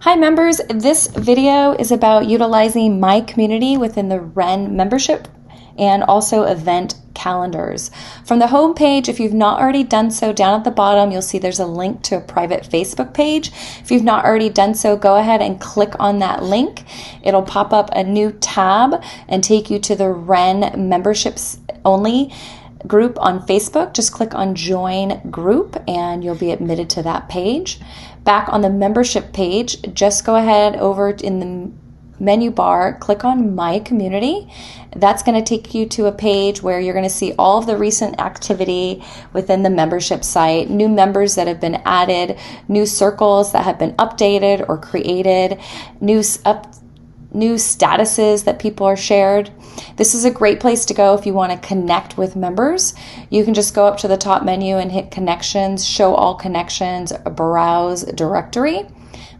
Hi members, this video is about utilizing My Community within the WREN membership and also event calendars. From the home page, if you've not already done so, down at the bottom you'll see there's a link to a private Facebook page. If you've not already done so, go ahead and click on that link. It'll pop up a new tab and take you to the WREN memberships only group on Facebook. Just click on join group and you'll be admitted to that page. Back on the membership page, just go ahead over in the menu bar, click on My Community. That's going to take you to a page where you're going to see all of the recent activity within the membership site, new members that have been added, new circles that have been updated or created, new statuses that people are shared. This is a great place to go if you want to connect with members. You can just go up to the top menu and hit connections, show all connections, browse directory.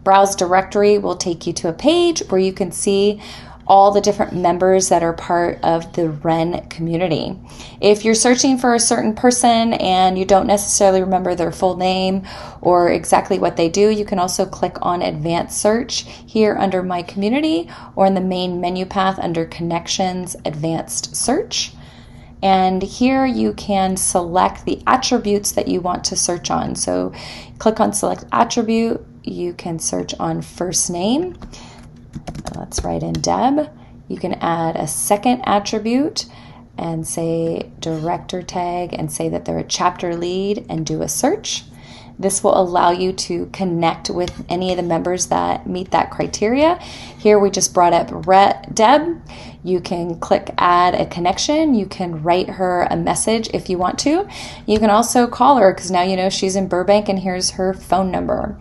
Browse directory will take you to a page where you can see all the different members that are part of the WREN community. If you're searching for a certain person and you don't necessarily remember their full name or exactly what they do, you can also click on Advanced Search here under My Community or in the main menu path under Connections, Advanced Search. And here you can select the attributes that you want to search on. So click on Select Attribute. You can search on first name. Let's write in Deb. You can add a second attribute and say director tag and say that they're a chapter lead and do a search. This will allow you to connect with any of the members that meet that criteria. Here we just brought up Deb. You can click add a connection. You can write her a message if you want to. You can also call her because now you know she's in Burbank and here's her phone number.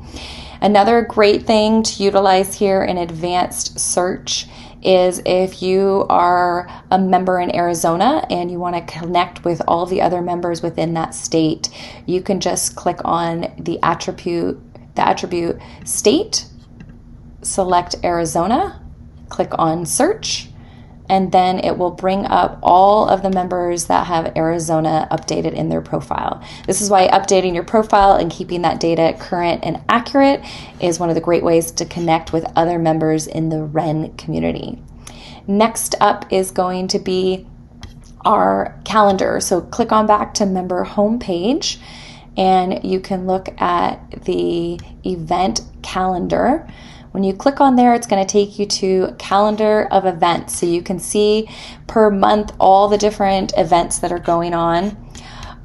Another great thing to utilize here in advanced search is if you are a member in Arizona and you want to connect with all the other members within that state, you can just click on the attribute state, select Arizona, click on search, and then it will bring up all of the members that have Arizona updated in their profile. This is why updating your profile and keeping that data current and accurate is one of the great ways to connect with other members in the WREN community. Next up is going to be our calendar. So click on back to member homepage and you can look at the event calendar. When you click on there, it's going to take you to calendar of events. So you can see per month all the different events that are going on.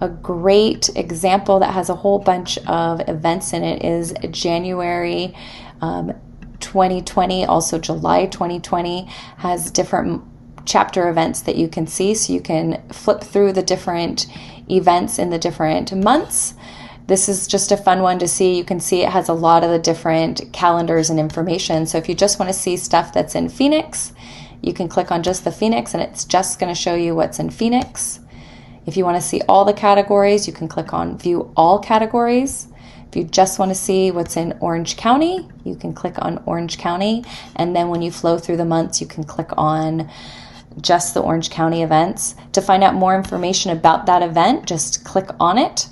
A great example that has a whole bunch of events in it is January 2020, also July 2020 has different chapter events that you can see. So you can flip through the different events in the different months. This is just a fun one to see. You can see it has a lot of the different calendars and information. So if you just want to see stuff that's in Phoenix, you can click on just the Phoenix and it's just going to show you what's in Phoenix. If you want to see all the categories, you can click on View All Categories. If you just want to see what's in Orange County, you can click on Orange County. And then when you flow through the months, you can click on just the Orange County events. To find out more information about that event, just click on it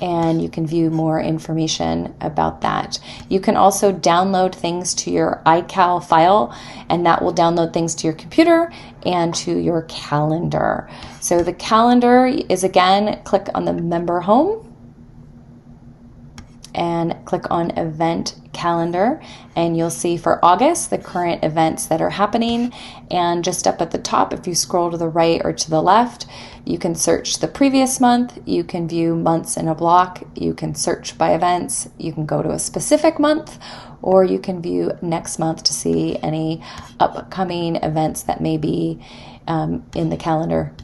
and you can view more information about that. You can also download things to your iCal file, and that will download things to your computer and to your calendar. So the calendar is, again, click on the member home and click on event calendar, and you'll see for August the current events that are happening. And just up at the top, if you scroll to the right or to the left, you can search the previous month, you can view months in a block, you can search by events, you can go to a specific month, or you can view next month to see any upcoming events that may be in the calendar